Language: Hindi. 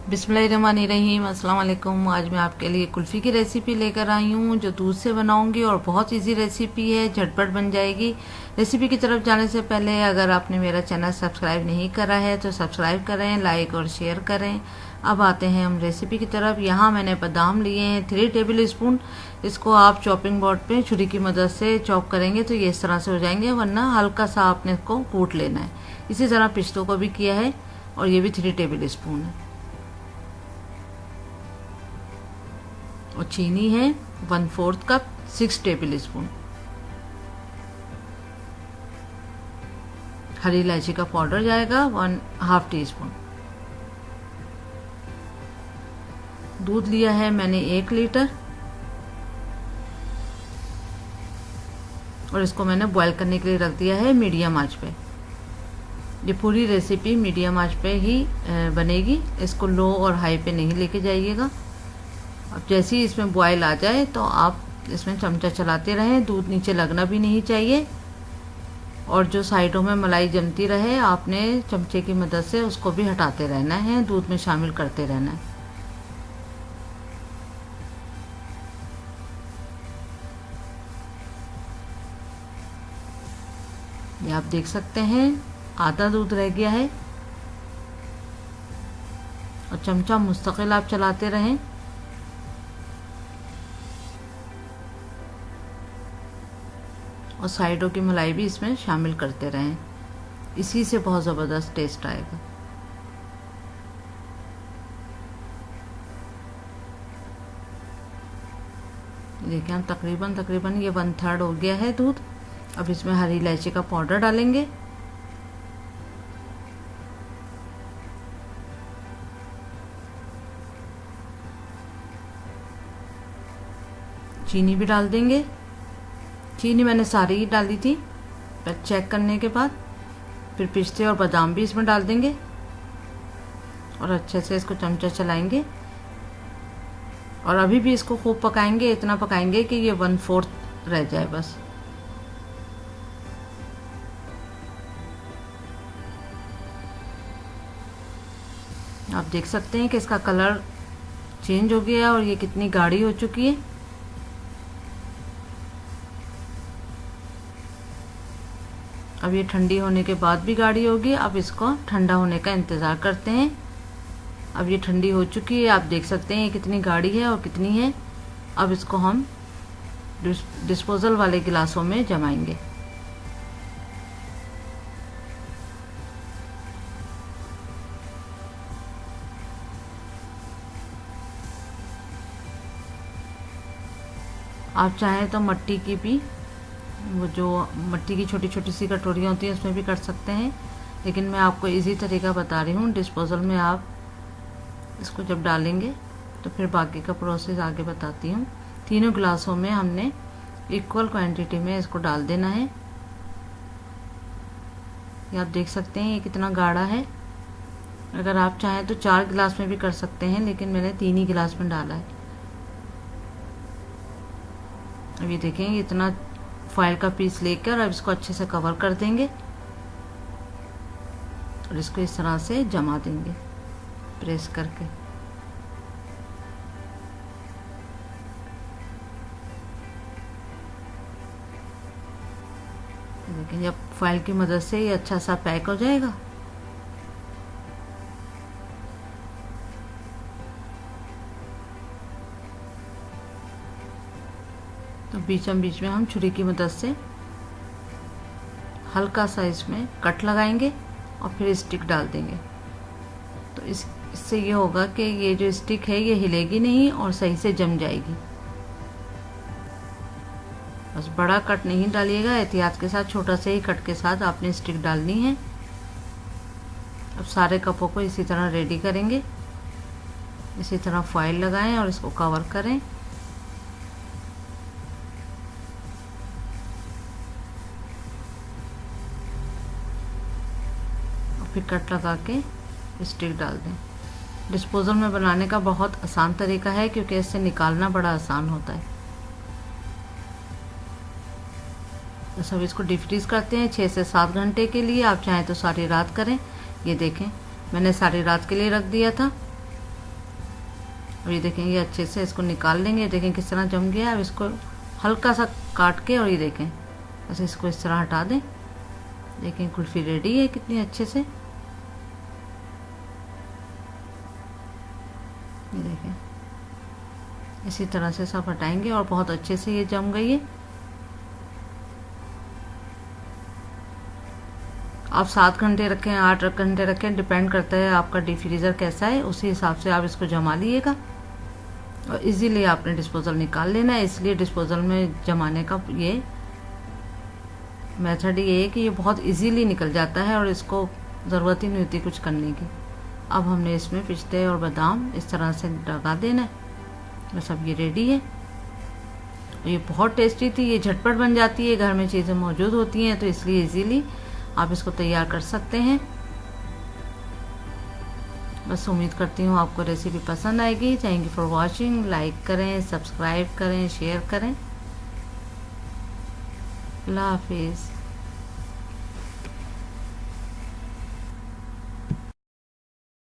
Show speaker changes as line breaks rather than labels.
बिस्मिल्लाहिर्रहमानिर्रहीम। अस्सलाम वालेकुम। आज मैं आपके लिए कुल्फ़ी की रेसिपी लेकर आई हूँ जो दूध से बनाऊंगी और बहुत इजी रेसिपी है, झटपट बन जाएगी। रेसिपी की तरफ जाने से पहले अगर आपने मेरा चैनल सब्सक्राइब नहीं करा है तो सब्सक्राइब करें, लाइक और शेयर करें। अब आते हैं हम रेसिपी की तरफ। यहाँ मैंने बादाम लिए हैं 3 टेबल स्पून। इसको आप चॉपिंग बोर्ड पे छुरी की मदद से चॉप करेंगे तो ये इस तरह से हो जाएंगे, वरना हल्का सा आपने इसको कूट लेना है। इसी तरह पिस्तों को भी किया है और ये भी 3 टेबल स्पून है। और चीनी है 1/4 कप, 6 टेबल स्पून। हरी इलायची का पाउडर जाएगा 1/2 टीस्पून। दूध लिया है मैंने 1 लीटर और इसको मैंने बॉईल करने के लिए रख दिया है मीडियम आंच पे। ये पूरी रेसिपी मीडियम आंच पे ही बनेगी, इसको लो और हाई पे नहीं लेके जाइएगा। अब जैसे ही इसमें बॉयल आ जाए तो आप इसमें चमचा चलाते रहें, दूध नीचे लगना भी नहीं चाहिए। और जो साइडों में मलाई जमती रहे आपने चमचे की मदद से उसको भी हटाते रहना है, दूध में शामिल करते रहना है। ये आप देख सकते हैं आधा दूध रह गया है और चमचा मुस्तकिल आप चलाते रहें। और साइडों की मलाई भी इसमें शामिल करते रहें, इसी से बहुत ज़बरदस्त टेस्ट आएगा। देखिए हम तकरीबन ये 1/3 हो गया है दूध। अब इसमें हरी इलायची का पाउडर डालेंगे। चीनी भी डाल देंगे। चीनी मैंने सारी ही डाली थी, पर चेक करने के बाद फिर पिस्ते और बादाम भी इसमें डाल देंगे और अच्छे से इसको चमचा चलाएंगे। और अभी भी इसको खूब पकाएंगे, इतना पकाएंगे कि ये 1/4 रह जाए बस। आप देख सकते हैं कि इसका कलर चेंज हो गया और ये कितनी गाढ़ी हो चुकी है। अब ये ठंडी होने के बाद भी गाढ़ी होगी। अब इसको ठंडा होने का इंतज़ार करते हैं। अब ये ठंडी हो चुकी है, आप देख सकते हैं ये कितनी गाढ़ी है और कितनी है। अब इसको हम डिस्पोजल वाले गिलासों में जमाएंगे। आप चाहें तो मट्टी की भी, वो जो मट्टी की छोटी छोटी सी कटोरियाँ होती हैं उसमें भी कर सकते हैं, लेकिन मैं आपको इजी तरीका बता रही हूँ। डिस्पोजल में आप इसको जब डालेंगे तो फिर बाकी का प्रोसेस आगे बताती हूँ। तीनों गिलासों में हमने इक्वल क्वांटिटी में इसको डाल देना है। ये आप देख सकते हैं ये कितना गाढ़ा है। अगर आप चाहें तो 4 गिलास में भी कर सकते हैं, लेकिन मैंने 3 ही गिलास में डाला है। अब ये देखें इतना फॉइल का पीस लेकर अब इसको अच्छे से कवर कर देंगे और इसको इस तरह से जमा देंगे प्रेस करके। देखिए जब फॉइल की मदद से ये अच्छा सा पैक हो जाएगा तो बीचों बीच में हम छुरी की मदद से हल्का सा इसमें कट लगाएंगे और फिर स्टिक डाल देंगे। तो इससे ये होगा कि ये जो स्टिक है ये हिलेगी नहीं और सही से जम जाएगी। बस बड़ा कट नहीं डालिएगा, एहतियात के साथ छोटा से ही कट के साथ आपने स्टिक डालनी है। अब सारे कपों को इसी तरह रेडी करेंगे। इसी तरह फॉइल लगाएं और इसको कवर करें। फिर कट लगा के स्टिक डाल दें। डिस्पोजल में बनाने का बहुत आसान तरीका है क्योंकि इससे निकालना बड़ा आसान होता है। तो सब इसको डीप फ्रीज करते हैं 6 से 7 घंटे के लिए। आप चाहें तो सारी रात करें। ये देखें मैंने सारी रात के लिए रख दिया था अब ये देखें, ये अच्छे से इसको निकाल लेंगे। देखें किस तरह जम गया। अब इसको हल्का सा काट के, और ये देखें बस इसको इस तरह हटा दें। देखें कुल्फ़ी रेडी है कितनी अच्छे से। ये देखें इसी तरह से सब हटाएंगे और बहुत अच्छे से ये जम गई है। आप 7 घंटे रखें, 8 घंटे रखें, डिपेंड करता है आपका डीप फ्रीज़र कैसा है, उसी हिसाब से आप इसको जमा लीजिएगा। और इजीली आपने डिस्पोजल निकाल लेना है, इसलिए डिस्पोजल में जमाने का ये मेथड ये है कि ये बहुत इजीली निकल जाता है और इसको ज़रूरत ही नहीं होती कुछ करने की। अब हमने इसमें पिस्ते और बादाम इस तरह से लगा देना है। बस अब ये रेडी है। ये बहुत टेस्टी थी, ये झटपट बन जाती है, घर में चीज़ें मौजूद होती हैं तो इसलिए इजीली आप इसको तैयार कर सकते हैं। बस उम्मीद करती हूँ आपको रेसिपी पसंद आएगी। Thank you for watching. Like करें, सब्सक्राइब करें, शेयर करें। अल्लाह हाफिज़।